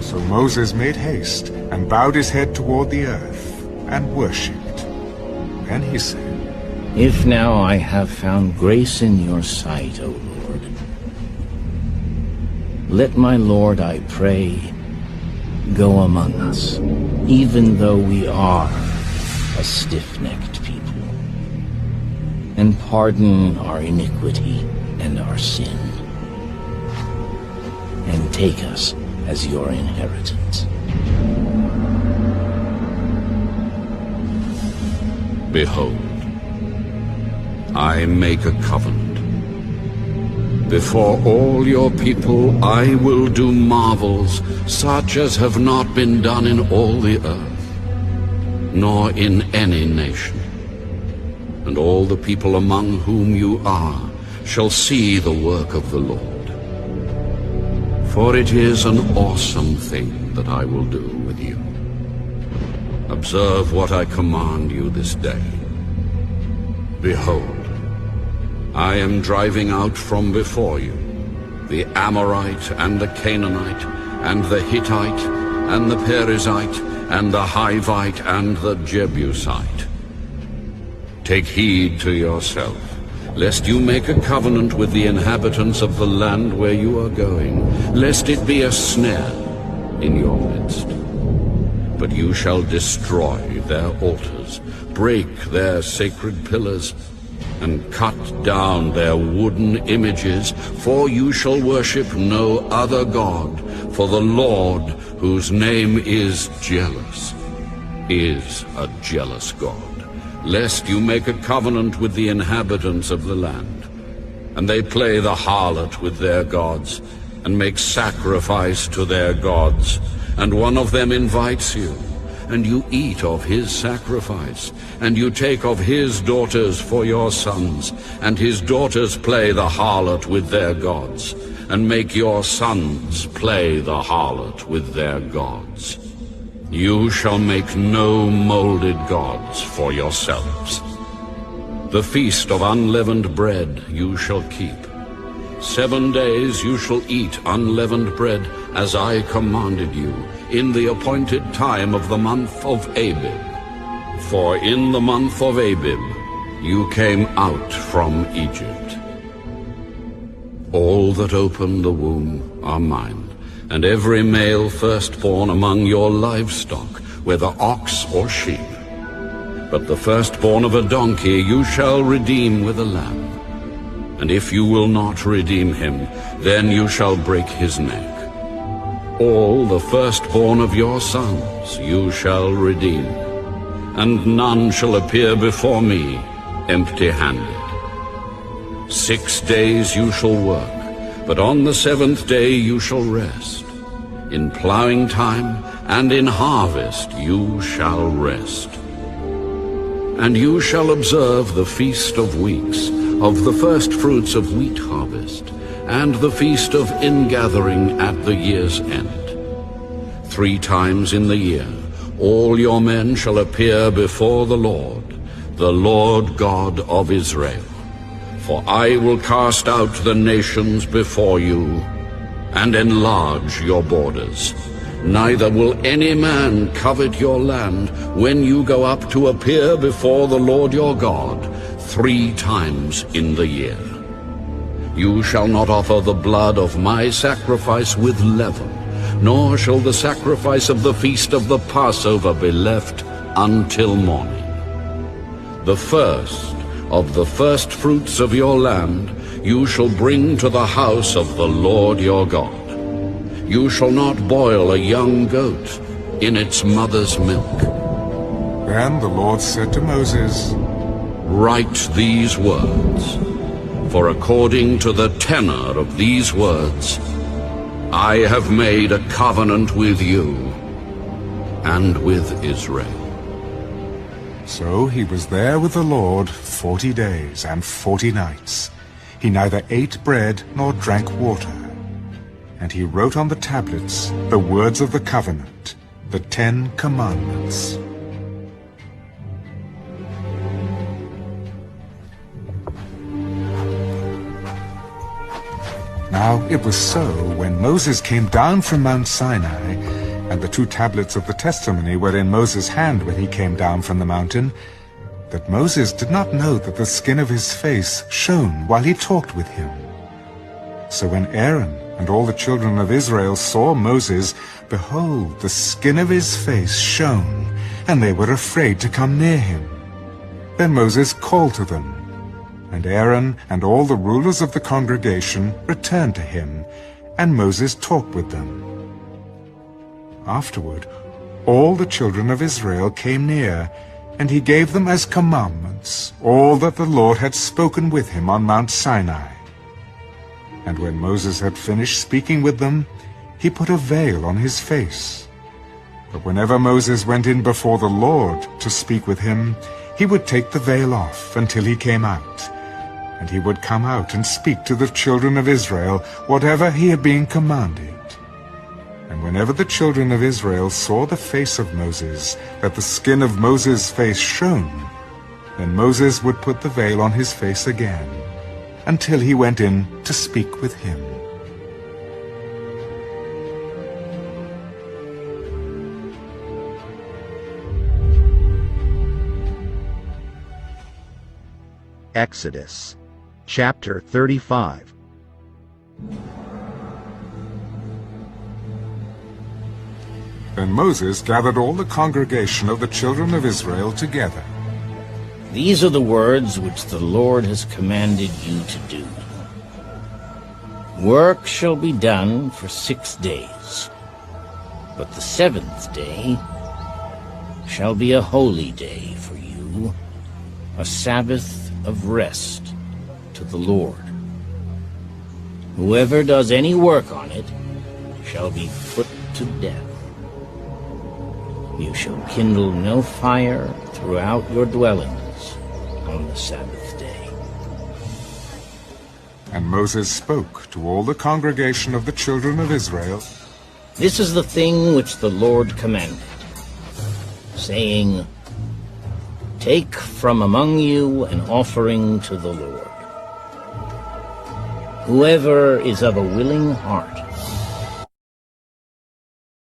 So Moses made haste and bowed his head toward the earth and worshipped. Then he said, If now I have found grace in your sight, O Lord, let my Lord, I pray, go among us, even though we are a stiff-necked people, and pardon our iniquity and our sin, and take us as your inheritance. Behold, I make a covenant. Before all your people I will do marvels such as have not been done in all the earth, nor in any nation. And all the people among whom you are shall see the work of the Lord. For it is an awesome thing that I will do with you. Observe what I command you this day. Behold, I am driving out from before you the Amorite and the Canaanite and the Hittite and the Perizzite and the Hivite and the Jebusite. Take heed to yourself, lest you make a covenant with the inhabitants of the land where you are going, lest it be a snare in your midst. But you shall destroy their altars, break their sacred pillars, and cut down their wooden images, for you shall worship no other God, for the Lord, whose name is jealous, is a jealous God. Lest you make a covenant with the inhabitants of the land, and they play the harlot with their gods, and make sacrifice to their gods, and one of them invites you, and you eat of his sacrifice, and you take of his daughters for your sons, and his daughters play the harlot with their gods, and make your sons play the harlot with their gods. You shall make no molded gods for yourselves. The feast of unleavened bread you shall keep. 7 days you shall eat unleavened bread, as I commanded you, in the appointed time of the month of Abib. For in the month of Abib you came out from Egypt. All that open the womb are mine, and every male firstborn among your livestock, whether ox or sheep. But the firstborn of a donkey you shall redeem with a lamb. And if you will not redeem him, then you shall break his neck. All the firstborn of your sons you shall redeem, and none shall appear before me empty-handed. 6 days you shall work, but on the 7th day you shall rest. In plowing time and in harvest you shall rest. And you shall observe the Feast of Weeks, of the first fruits of wheat harvest, and the Feast of Ingathering at the year's end. 3 times in the year all your men shall appear before the Lord God of Israel. For I will cast out the nations before you, and enlarge your borders. Neither will any man covet your land when you go up to appear before the Lord your God 3 times in the year. You shall not offer the blood of my sacrifice with leaven, nor shall the sacrifice of the feast of the Passover be left until morning. The first of the first fruits of your land you shall bring to the house of the Lord your God. You shall not boil a young goat in its mother's milk. Then the Lord said to Moses, Write these words, for according to the tenor of these words, I have made a covenant with you and with Israel. So he was there with the Lord 40 days and 40 nights. He neither ate bread nor drank water. And he wrote on the tablets the words of the covenant, the 10 Commandments. Now it was so, when Moses came down from Mount Sinai, and the 2 tablets of the testimony were in Moses' hand when he came down from the mountain, that Moses did not know that the skin of his face shone while he talked with him. So when Aaron and all the children of Israel saw Moses, behold, the skin of his face shone, and they were afraid to come near him. Then Moses called to them, and Aaron and all the rulers of the congregation returned to him, and Moses talked with them. Afterward, all the children of Israel came near, and he gave them as commandments all that the Lord had spoken with him on Mount Sinai. And when Moses had finished speaking with them, he put a veil on his face. But whenever Moses went in before the Lord to speak with him, he would take the veil off until he came out. And he would come out and speak to the children of Israel whatever he had been commanded. And whenever the children of Israel saw the face of Moses, that the skin of Moses' face shone, then Moses would put the veil on his face again, until he went in to speak with him. Exodus, chapter 35. Then Moses gathered all the congregation of the children of Israel together. These are the words which the Lord has commanded you to do. Work shall be done for 6 days, but the 7th day shall be a holy day for you, a Sabbath of rest to the Lord. Whoever does any work on it shall be put to death. You shall kindle no fire throughout your dwellings on the Sabbath day. And Moses spoke to all the congregation of the children of Israel. This is the thing which the Lord commanded, saying, Take from among you an offering to the Lord. Whoever is of a willing heart